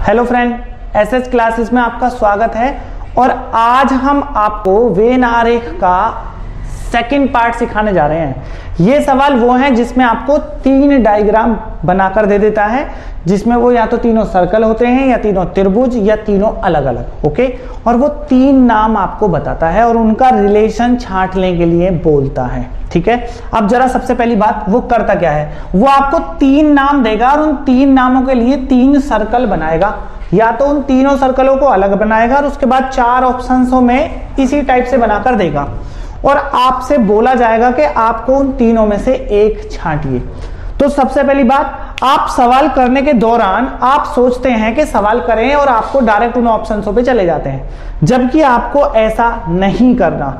Hello friend, SH classes में आपका स्वागत है। और आज हम आपको वेन आरेख का सेकंड पार्ट सिखाने जा रहे हैं। ये सवाल वो है जिसमें आपको 3 डायग्राम बनाकर दे देता है, जिसमें वो या तो तीनों सर्कल होते हैं या तीनों त्रिभुज या तीनों अलग अलग। ओके, और वो 3 नाम आपको बताता है और उनका रिलेशन छांटने के लिए बोलता है। ठीक है, अब जरा सबसे पहली बात, वो करता क्या है, वो आपको 3 नाम देगा और उन 3 नामों के लिए 3 सर्कल बनाएगा। या तो उन तीनों सर्कलों को अलग बनाएगा और उसके बाद 4 ऑप्शंसों में इसी टाइप से बनाकर देगा और आपसे बोला जाएगा कि आपको उन तीनों में से एक छांटिए। तो सबसे पहली बात, आप सवाल करने के दौरान आप सोचते हैं कि सवाल करें और आपको डायरेक्ट उन ऑप्शंसों पे चले जाते हैं, जबकि आपको ऐसा नहीं करना।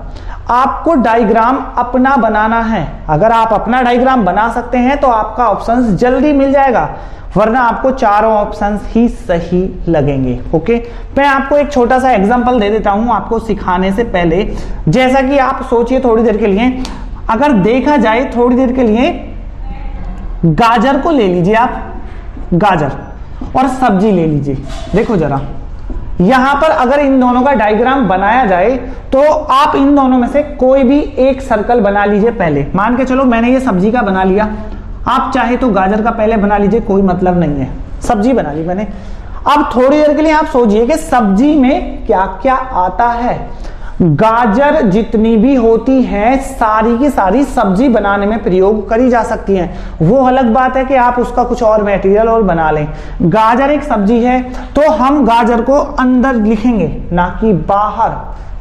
आपको डायग्राम अपना बनाना है। अगर आप अपना डायग्राम बना सकते हैं तो आपका ऑप्शंस जल्दी मिल जाएगा, वरना आपको 4 ऑप्शंस ही सही लगेंगे। ओके, मैं आपको एक छोटा सा एग्जांपल दे देता हूं आपको सिखाने से पहले। जैसा कि आप सोचिए थोड़ी देर के लिए, अगर देखा जाए थोड़ी देर के लिए, गाजर को ले लीजिए आप, गाजर और सब्जी ले लीजिए। देखो जरा, यहां पर अगर इन दोनों का डायग्राम बनाया जाए तो आप इन दोनों में से कोई भी एक सर्कल बना लीजिए। पहले मान के चलो मैंने ये सब्जी का बना लिया, आप चाहे तो गाजर का पहले बना लीजिए, कोई मतलब नहीं है। सब्जी बना ली मैंने। अब थोड़ी देर के लिए आप सोचिए कि सब्जी में क्या क्या आता है। गाजर जितनी भी होती है सारी की सारी सब्जी बनाने में प्रयोग करी जा सकती हैं। वो अलग बात है कि आप उसका कुछ और मटेरियल और बना लें। गाजर एक सब्जी है तो हम गाजर को अंदर लिखेंगे, ना कि बाहर।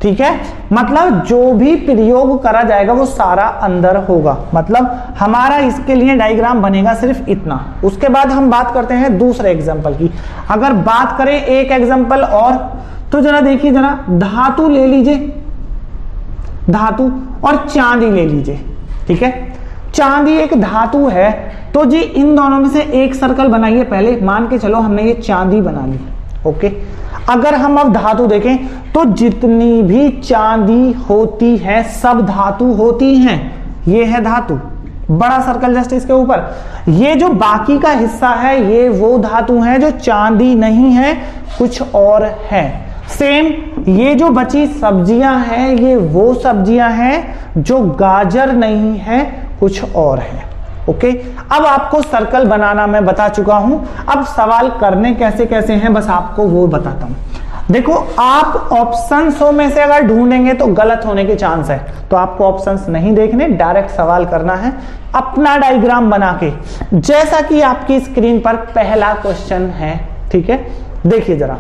ठीक है, मतलब जो भी प्रयोग करा जाएगा वो सारा अंदर होगा। मतलब हमारा इसके लिए डायग्राम बनेगा सिर्फ इतना। उसके बाद हम बात करते हैं दूसरे एग्जांपल की। अगर बात करें एक एग्जांपल और, तो जरा देखिए, जरा धातु ले लीजिए, धातु और चांदी ले लीजिए। ठीक है, चांदी एक धातु है तो जी इन दोनों में से एक सर्कल बनाइए। पहले मान के चलो हमने ये चांदी बना ली। ओके, अगर हम अब धातु देखें तो जितनी भी चांदी होती है सब धातु होती हैं। ये है धातु, बड़ा सर्कल जस्ट इसके ऊपर। ये जो बाकी का हिस्सा है ये वो धातु है जो चांदी नहीं है, कुछ और है। सेम ये जो बची सब्जियां हैं ये वो सब्जियां हैं जो गाजर नहीं है, कुछ और है। ओके, अब आपको सर्कल बनाना मैं बता चुका हूं। अब सवाल करने कैसे कैसे हैं बस आपको वो बताता हूं। देखो, आप ऑप्शंस में से अगर ढूंढेंगे तो गलत होने के चांस है, तो आपको ऑप्शंस नहीं देखने, डायरेक्ट सवाल करना है अपना डायग्राम बना के, जैसा कि आपकी स्क्रीन पर पहला क्वेश्चन है। ठीक है, देखिए जरा,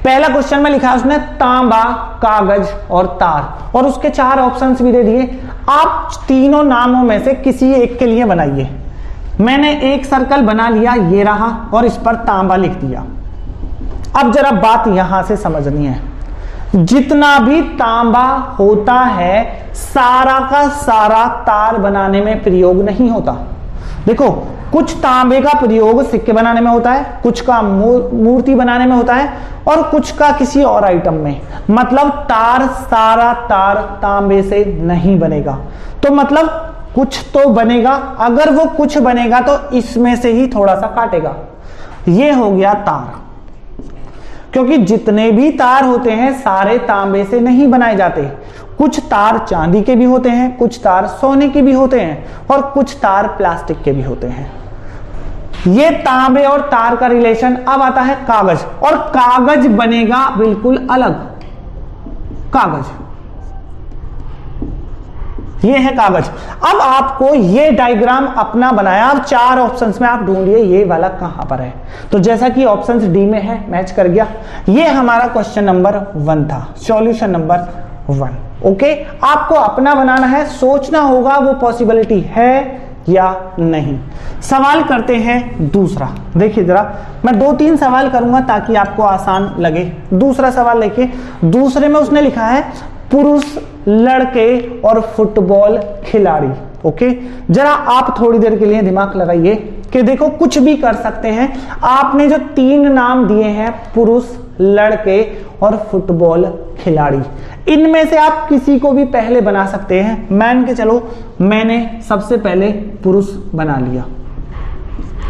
पहला क्वेश्चन में लिखा है उसने तांबा, कागज और तार, और उसके 4 ऑप्शंस भी दे दिए। आप तीनों नामों में से किसी एक के लिए बनाइए। मैंने एक सर्कल बना लिया, ये रहा, और इस पर तांबा लिख दिया। अब जरा बात यहां से समझनी है, जितना भी तांबा होता है सारा का सारा तार बनाने में प्रयोग नहीं होता। देखो, कुछ तांबे का प्रयोग सिक्के बनाने में होता है, कुछ का मूर्ति बनाने में होता है और कुछ का किसी और आइटम में। मतलब तार, सारा तार तांबे से नहीं बनेगा। तो मतलब कुछ तो बनेगा। अगर वो कुछ बनेगा तो इसमें से ही थोड़ा सा काटेगा। ये हो गया तार, क्योंकि जितने भी तार होते हैं सारे तांबे से नहीं बनाए जाते। कुछ तार चांदी के भी होते हैं, कुछ तार सोने के भी होते हैं और कुछ तार प्लास्टिक के भी होते हैं। ये तांबे और तार का रिलेशन। अब आता है कागज, और कागज बनेगा बिल्कुल अलग। कागज, ये है कागज। अब आपको ये डायग्राम अपना बनाया। अब 4 ऑप्शंस में आप ढूंढिए ये वाला कहां पर है। तो जैसा कि ऑप्शंस डी में है, मैच कर गया। ये हमारा क्वेश्चन नंबर 1 था, सॉल्यूशन नंबर 1। ओके, आपको अपना बनाना है, सोचना होगा वो पॉसिबिलिटी है या नहीं। सवाल करते हैं दूसरा। देखिए जरा, मैं 2-3 सवाल करूंगा ताकि आपको आसान लगे। दूसरा सवाल देखिए, दूसरे में उसने लिखा है पुरुष, लड़के और फुटबॉल खिलाड़ी। ओके, जरा आप थोड़ी देर के लिए दिमाग लगाइए कि देखो कुछ भी कर सकते हैं। आपने जो 3 नाम दिए हैं, पुरुष, लड़के और फुटबॉल खिलाड़ी, इनमें से आप किसी को भी पहले बना सकते हैं। मान के चलो मैंने सबसे पहले पुरुष बना लिया।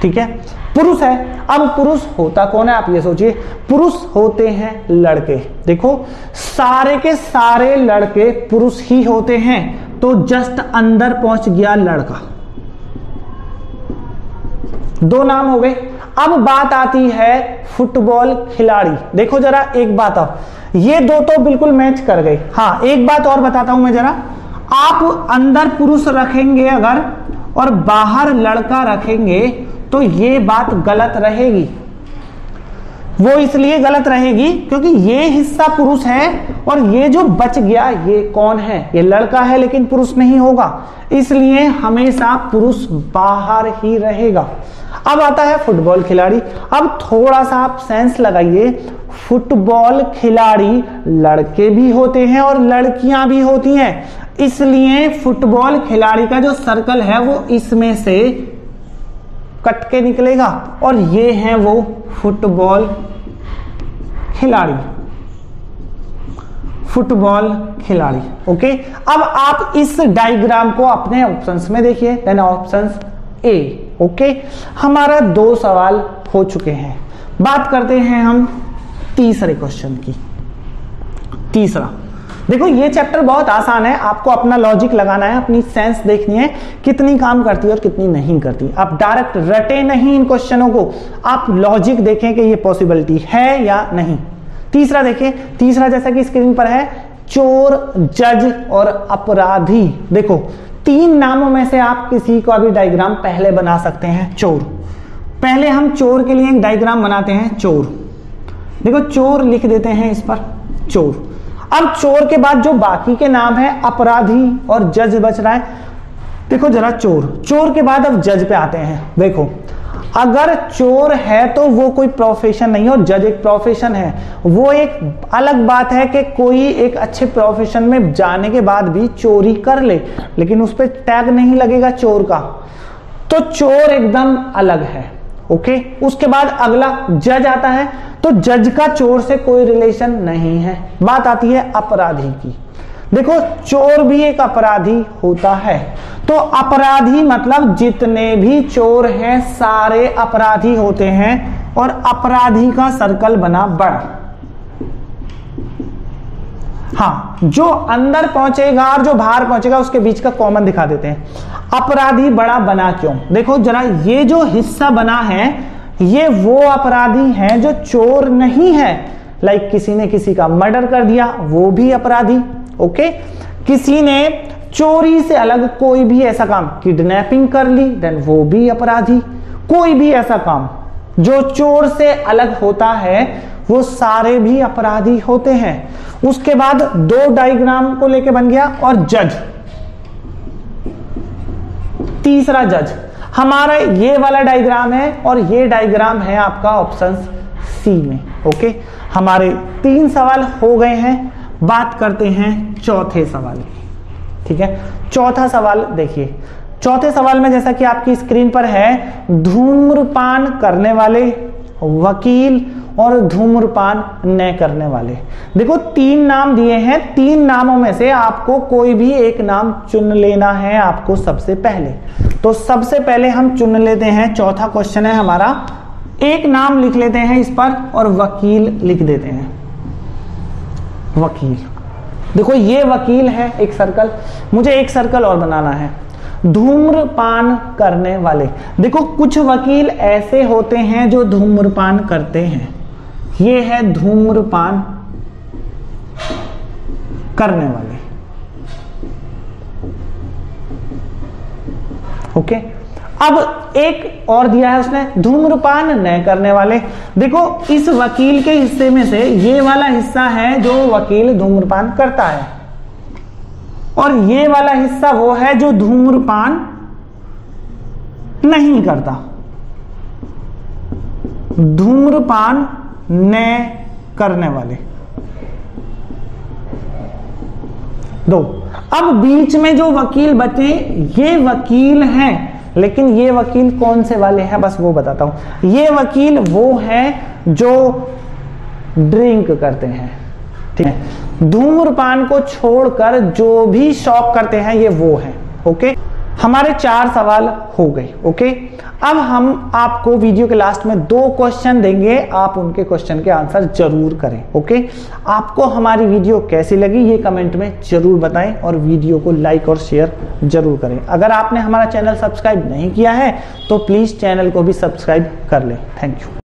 ठीक है, पुरुष है। अब पुरुष होता कौन है, आप ये सोचिए, पुरुष होते हैं लड़के। देखो सारे के सारे लड़के पुरुष ही होते हैं, तो जस्ट अंदर पहुंच गया लड़का। दो नाम हो गए। अब बात आती है फुटबॉल खिलाड़ी। देखो जरा एक बात और, ये दो तो बिल्कुल मैच कर गए। हाँ एक बात और बताता हूं मैं जरा, आप अंदर पुरुष रखेंगे अगर और बाहर लड़का रखेंगे तो ये बात गलत रहेगी। वो इसलिए गलत रहेगी क्योंकि ये हिस्सा पुरुष है और ये जो बच गया ये कौन है, ये लड़का है लेकिन पुरुष नहीं होगा, इसलिए हमेशा पुरुष बाहर ही रहेगा। अब आता है फुटबॉल खिलाड़ी। अब थोड़ा सा आप सेंस लगाइए, फुटबॉल खिलाड़ी लड़के भी होते हैं और लड़कियां भी होती हैं, इसलिए फुटबॉल खिलाड़ी का जो सर्कल है वो इसमें से कट के निकलेगा और ये हैं वो फुटबॉल खिलाड़ी। फुटबॉल खिलाड़ी ओके। अब आप इस डायग्राम को अपने ऑप्शंस में देखिए, देन ऑप्शंस ए ओके। हमारा दो सवाल हो चुके हैं। बात करते हैं हम तीसरे क्वेश्चन की। तीसरा देखो, ये चैप्टर बहुत आसान है, आपको अपना लॉजिक लगाना है, अपनी सेंस देखनी है कितनी काम करती है और कितनी नहीं करती। आप डायरेक्ट रटे नहीं इन क्वेश्चनों को, आप लॉजिक देखें कि ये पॉसिबिलिटी है या नहीं। तीसरा देखिए, तीसरा जैसा कि स्क्रीन पर है, चोर, जज और अपराधी। देखो तीन नामों में से आप किसी का भी डायग्राम पहले बना सकते हैं। चोर, पहले हम चोर के लिए एक डायग्राम बनाते हैं। चोर, देखो चोर लिख देते हैं इस पर, चोर। अब चोर के बाद जो बाकी के नाम है अपराधी और जज बच रहा है। देखो जरा चोर, चोर के बाद अब जज पे आते हैं। देखो अगर चोर है तो वो कोई प्रोफेशन नहीं है और जज एक प्रोफेशन है। वो एक अलग बात है कि कोई एक अच्छे प्रोफेशन में जाने के बाद भी चोरी कर ले, लेकिन उस पर टैग नहीं लगेगा चोर का, तो चोर एकदम अलग है ओके। उसके बाद अगला जज आता है, तो जज का चोर से कोई रिलेशन नहीं है। बात आती है अपराधी की। देखो चोर भी एक अपराधी होता है, तो अपराधी मतलब जितने भी चोर हैं सारे अपराधी होते हैं और अपराधी का सर्कल बना बड़ा। हाँ, जो अंदर पहुंचेगा और जो बाहर पहुंचेगा उसके बीच का कॉमन दिखा देते हैं। अपराधी बड़ा बना क्यों? देखो जरा, ये जो हिस्सा बना है ये वो अपराधी हैं जो चोर नहीं है। लाइक किसी ने किसी का मर्डर कर दिया, वो भी अपराधी ओके। किसी ने चोरी से अलग कोई भी ऐसा काम, किडनैपिंग कर ली, देन वो भी अपराधी। कोई भी ऐसा काम जो चोर से अलग होता है वो सारे भी अपराधी होते हैं। उसके बाद दो डायग्राम को लेके बन गया और जज। तीसरा जज हमारा ये वाला डायग्राम है और ये डायग्राम है आपका ऑप्शन सी में ओके। हमारे तीन सवाल हो गए हैं। बात करते हैं चौथे सवाल की, ठीक है। चौथा सवाल देखिए, चौथे सवाल में जैसा कि आपकी स्क्रीन पर है, धूम्रपान करने वाले, वकील और धूम्रपान न करने वाले। देखो तीन नाम दिए हैं, तीन नामों में से आपको कोई भी एक नाम चुन लेना है आपको सबसे पहले। तो सबसे पहले हम चुन लेते हैं, चौथा क्वेश्चन है हमारा, एक नाम लिख लेते हैं इस पर और वकील लिख देते हैं। वकील, देखो ये वकील है एक सर्कल, मुझे एक सर्कल और बनाना है। धूम्रपान करने वाले, देखो कुछ वकील ऐसे होते हैं जो धूम्रपान करते हैं, ये है धूम्रपान करने वाले ओके। अब एक और दिया है उसने, धूम्रपान न करने वाले। देखो इस वकील के हिस्से में से ये वाला हिस्सा है जो वकील धूम्रपान करता है और ये वाला हिस्सा वो है जो धूम्रपान नहीं करता। धूम्रपान न करने वाले दो। अब बीच में जो वकील बचे ये वकील हैं, लेकिन ये वकील कौन से वाले हैं बस वो बताता हूं। ये वकील वो हैं जो ड्रिंक करते हैं, ठीक है। धूम्रपान को छोड़कर जो भी शौक करते हैं ये वो हैं ओके। हमारे 4 सवाल हो गए। ओके, अब हम आपको वीडियो के लास्ट में 2 क्वेश्चन देंगे, आप उनके क्वेश्चन के आंसर जरूर करें। ओके, आपको हमारी वीडियो कैसी लगी ये कमेंट में जरूर बताएं और वीडियो को लाइक और शेयर जरूर करें। अगर आपने हमारा चैनल सब्सक्राइब नहीं किया है तो प्लीज चैनल को भी सब्सक्राइब कर लें। Thank you.